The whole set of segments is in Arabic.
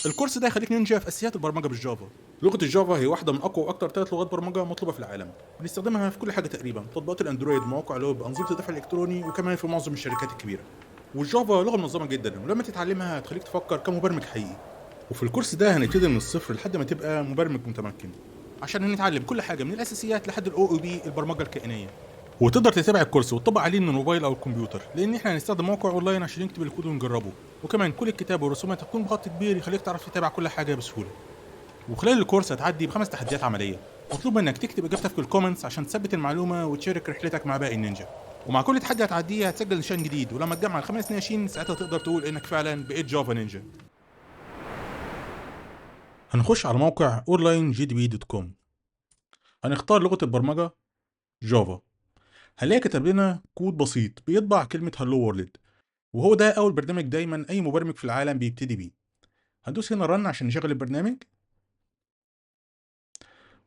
الكورس ده هيخليك نينجا في اساسيات البرمجه بالجافا. لغه الجافا هي واحده من اقوى واكثر 3 لغات برمجه مطلوبه في العالم. بنستخدمها في كل حاجه تقريبا، تطبيقات الاندرويد، مواقع الويب، انظمه الدفع الالكتروني، وكمان في معظم الشركات الكبيره. والجافا لغه منظمه جدا، ولما تتعلمها هتخليك تفكر كمبرمج حقيقي. وفي الكورس ده هنبتدي من الصفر لحد ما تبقى مبرمج متمكن، عشان هنتعلم كل حاجه من الاساسيات لحد الاو او بي البرمجه الكائنيه. وتقدر تتابع الكورس وتطبق عليه من الموبايل او الكمبيوتر، لان احنا هنستخدم موقع اونلاين عشان نكتب الكود ونجربه. وكمان كل الكتاب والرسومات هتكون بخط كبير يخليك تعرف تتابع كل حاجه بسهوله. وخلال الكورس هتعدي ب5 تحديات عمليه، مطلوب منك تكتب اجابتك في الكومنتس عشان تثبت المعلومه وتشارك رحلتك مع باقي النينجا. ومع كل تحدي هتعديه هتسجل نشان جديد، ولما تجمع ال5 نياشين ساعتها تقدر تقول انك فعلا بقيت جافا نينجا. هنخش على موقع onlinegdb.com. هنختار لغه البرمجه جافا. هنلاقي كتب لنا كود بسيط بيطبع كلمه هالو وورلد، وهو ده اول برنامج دايما اي مبرمج في العالم بيبتدي بيه. هندوس هنا رن عشان نشغل البرنامج،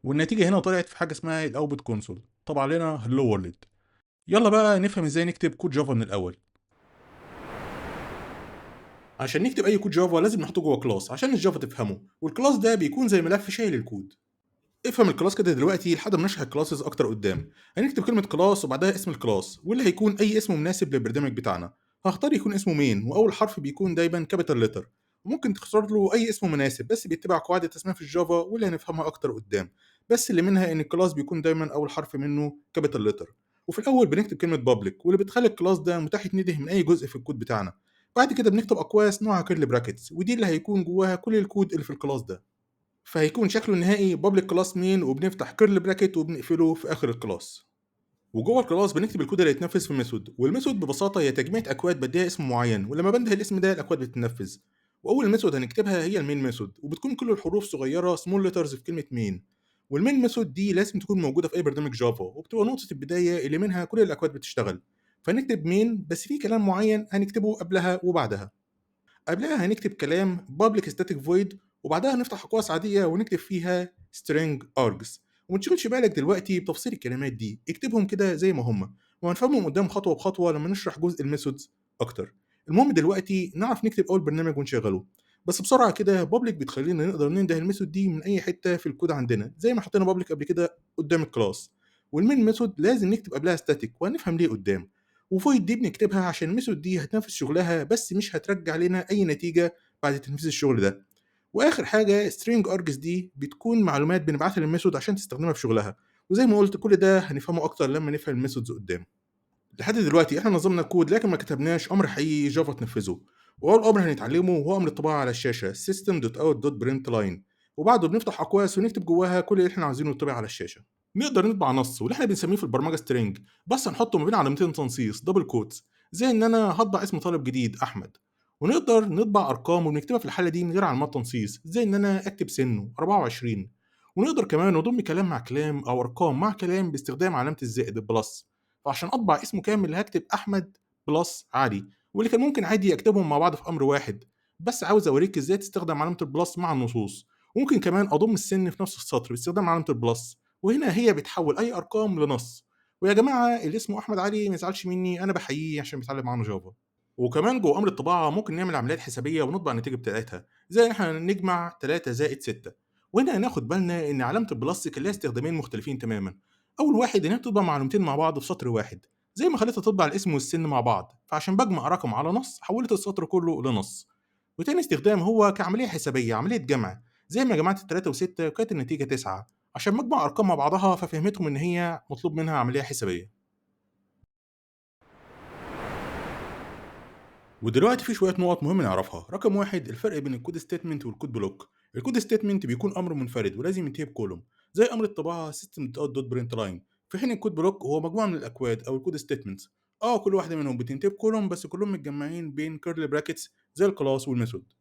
والنتيجه هنا طلعت في حاجه اسمها الاوتبوت كونسول، طبع لنا هالو وورلد. يلا بقى نفهم ازاي نكتب كود جافا من الاول. عشان نكتب اي كود جافا لازم نحطه جوه كلاس عشان الجافا تفهمه، والكلاس ده بيكون زي ملف شايل الكود. افهم الكلاس كده دلوقتي لحد ما نشرح الكلاسز اكتر قدام. هنكتب كلمه كلاس وبعدها اسم الكلاس، واللي هيكون اي اسم مناسب للبرنامج بتاعنا. هختار يكون اسمه مين، واول حرف بيكون دايما كابيتال لتر. وممكن تختار له اي اسم مناسب بس بيتبع قواعد التسميه في الجافا واللي هنفهمها اكتر قدام. بس اللي منها ان الكلاس بيكون دايما اول حرف منه كابيتال لتر. وفي الاول بنكتب كلمه بابليك، واللي بتخلي الكلاس ده متاح يتنده من اي جزء في الكود بتاعنا. بعد كده بنكتب اقواس نوعها كيرلي براكتس، ودي اللي هيكون جواها كل الكود اللي في الكلاس ده. فهيكون شكله النهائي public class main، وبنفتح كيرل براكت وبنقفله في اخر الكلاس. وجوه الكلاس بنكتب الكود اللي هيتنفذ في ميثود، والميثود ببساطه هي تجميع اكواد بديها اسم معين، ولما بنده الاسم ده الاكواد بتتنفذ. واول ميثود هنكتبها هي المين ميثود، وبتكون كل الحروف صغيره سمول ليترز في كلمه مين. والمين ميثود دي لازم تكون موجوده في اي برنامج جافا، وبتبقى نقطه البدايه اللي منها كل الاكواد بتشتغل. فنكتب مين بس في كلام معين هنكتبه قبلها وبعدها. قبلها هنكتب كلام public static void، وبعدها هنفتح أقواس عادية ونكتب فيها string args. وما تشغلش بالك دلوقتي بتفسير الكلمات دي، اكتبهم كده زي ما هم، وهنفهمهم قدام خطوة بخطوة لما نشرح جزء الميثودز أكتر. المهم دلوقتي نعرف نكتب أول برنامج ونشغله. بس بسرعة كده public بتخلينا نقدر ننده الميثود دي من أي حتة في الكود عندنا، زي ما حطينا public قبل كده قدام الكلاس. والمين ميثود لازم نكتب قبلها static، وهنفهم ليه قدام. وفويد دي بنكتبها عشان الميثود دي هتنفذ شغلها بس مش هترجع لنا اي نتيجه بعد تنفيذ الشغل ده. واخر حاجه string args دي بتكون معلومات بنبعتها للميثود عشان تستخدمها في شغلها. وزي ما قلت كل ده هنفهمه اكتر لما نفهم الميثودز قدام. لحد دلوقتي احنا نظمنا الكود لكن ما كتبناش امر حقيقي جافا تنفذه. واول امر هنتعلمه هو امر الطباعه على الشاشه system.out.println، وبعده بنفتح اقواس ونكتب جواها كل اللي احنا عاوزينه يطبع على الشاشه. نقدر نطبع نص واللي احنا بنسميه في البرمجه سترينج، بس هنحطه ما بين علامتين تنصيص دبل كوتس، زي ان انا هطبع اسم طالب جديد احمد. ونقدر نطبع ارقام وبنكتبها في الحاله دي من غير علامات تنصيص، زي ان انا اكتب سنه 24. ونقدر كمان نضم كلام مع كلام او ارقام مع كلام باستخدام علامه الزائد البلس. فعشان اطبع اسمه كامل هكتب احمد بلس علي، واللي كان ممكن عادي اكتبهم مع بعض في امر واحد. بس عاوز اوريك ازاي تستخدم علامه البلس مع النصوص. وممكن كمان اضم السن في نفس السطر باستخدام علامه البلس، وهنا هي بتحول اي ارقام لنص. ويا جماعه اللي اسمه احمد علي ما يزعلش مني، انا بحييه عشان بيتعلم معانا جافا. وكمان جوه امر الطباعه ممكن نعمل عمليات حسابيه ونطبع النتيجه بتاعتها، زي ان احنا نجمع 3 زائد 6. وهنا هناخد بالنا ان علامه البلس كان لها استخدامين مختلفين تماما. اول واحد ان هي تطبع معلومتين مع بعض في سطر واحد، زي ما خليتها تطبع الاسم والسن مع بعض، فعشان بجمع رقم على نص حولت السطر كله لنص. وتاني استخدام هو كعمليه حسابيه، عمليه جمع، زي ما جمعت 3 و6 وكانت النتيجه 9، عشان مجمع ارقام مع بعضها ففهمتهم ان هي مطلوب منها عمليه حسابيه. ودلوقتي في شويه نقط مهم نعرفها. رقم واحد، الفرق بين الكود ستيتمنت والكود بلوك. الكود ستيتمنت بيكون امر منفرد ولازم ينتهي بكولوم، زي امر الطباعه system.out.println. في حين الكود بلوك هو مجموعه من الاكواد او الكود ستيتمنتس. كل واحده منهم بتنتهي بكولوم، بس كلهم متجمعين بين كيرلي براكتس زي الكلاس والميثود.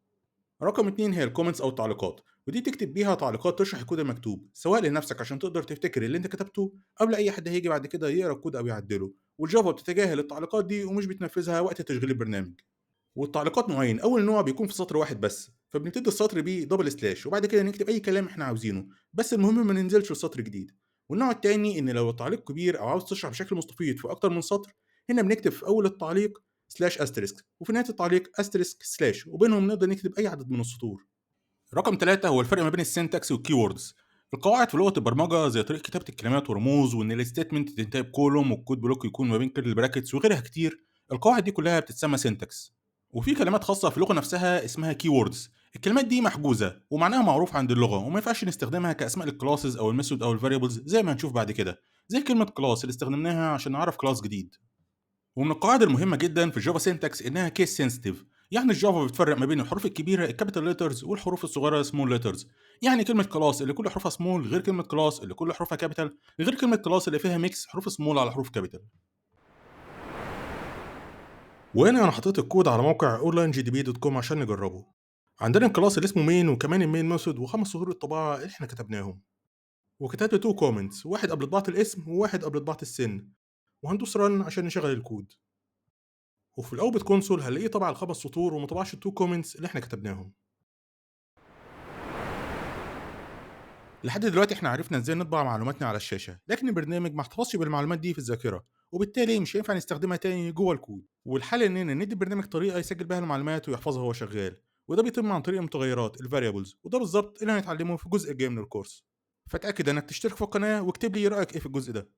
رقم اتنين هي الكومنتس او التعليقات، ودي تكتب بيها تعليقات تشرح الكود المكتوب، سواء لنفسك عشان تقدر تفتكر اللي انت كتبته قبل اي حد هيجي بعد كده يقرا الكود او يعدله. والجافا بتتجاهل التعليقات دي ومش بتنفذها وقت تشغيل البرنامج. والتعليقات نوعين، اول نوع بيكون في سطر واحد بس، فبنبتدي السطر بيه دبل سلاش وبعد كده نكتب اي كلام احنا عاوزينه، بس المهم ما ننزلش لسطر جديد. والنوع التاني ان لو التعليق كبير او عاوز تشرح بشكل مستفيض في اكتر من سطر، هنا بنكتب في اول التعليق سلاش استريسك، وفي نهايه التعليق استريسك سلاش، وبينهم نقدر نكتب اي عدد من السطور. رقم 3 هو الفرق ما بين السنتكس والكيوردز. القواعد في لغة البرمجة زي طريقة كتابة الكلمات ورموز، وإن الستيتمنت تنتهي بكولوم والكود بلوك يكون ما بين كيرلي براكتس وغيرها كتير. القواعد دي كلها بتتسمى سنتكس. وفي كلمات خاصة في اللغة نفسها اسمها كيوردز. الكلمات دي محجوزة ومعناها معروف عند اللغة، وما ينفعش نستخدمها كأسماء للكلاسز أو الميثود أو الفاريبلز زي ما هنشوف بعد كده، زي كلمة كلاس اللي استخدمناها عشان نعرف كلاس جديد. ومن القواعد المهمة جدا في الجافا سينتاكس إنها كيس سنسيتيف. يعني الجافا بتفرق ما بين الحروف الكبيرة الكابيتال ليترز والحروف الصغيرة سمول ليترز. يعني كلمة كلاس اللي كل حروفها سمول غير كلمة كلاس اللي كل حروفها كابيتال، غير كلمة كلاس اللي فيها ميكس حروف سمول على حروف كابيتال. وهنا انا حطيت الكود على موقع onlinegdb.com عشان نجربه. عندنا الكلاس اللي اسمه مين، وكمان المين ميثود، وخمس سطور الطباعة اللي احنا كتبناهم. وكتبت تو كومنتس، واحد قبل طباعة الاسم وواحد قبل طباعة السن. وهندوس رن عشان نشغل الكود. وفي الاوبت كونسول هنلاقيه طبع الخمس سطور وما طبعش التو كومنتس اللي احنا كتبناهم. لحد دلوقتي احنا عرفنا ازاي نطبع معلوماتنا على الشاشة، لكن البرنامج ما احتفظش بالمعلومات دي في الذاكرة، وبالتالي مش هينفع نستخدمها تاني جوه الكود. والحل اننا ندي البرنامج طريقة يسجل بها المعلومات ويحفظها وهو شغال. وده بيتم عن طريق المتغيرات الفاريبلز، وده بالظبط اللي هنتعلمه في الجزء الجاي من الكورس. فاتأكد انك تشترك في القناة واكتب لي رأيك ايه في الجزء ده.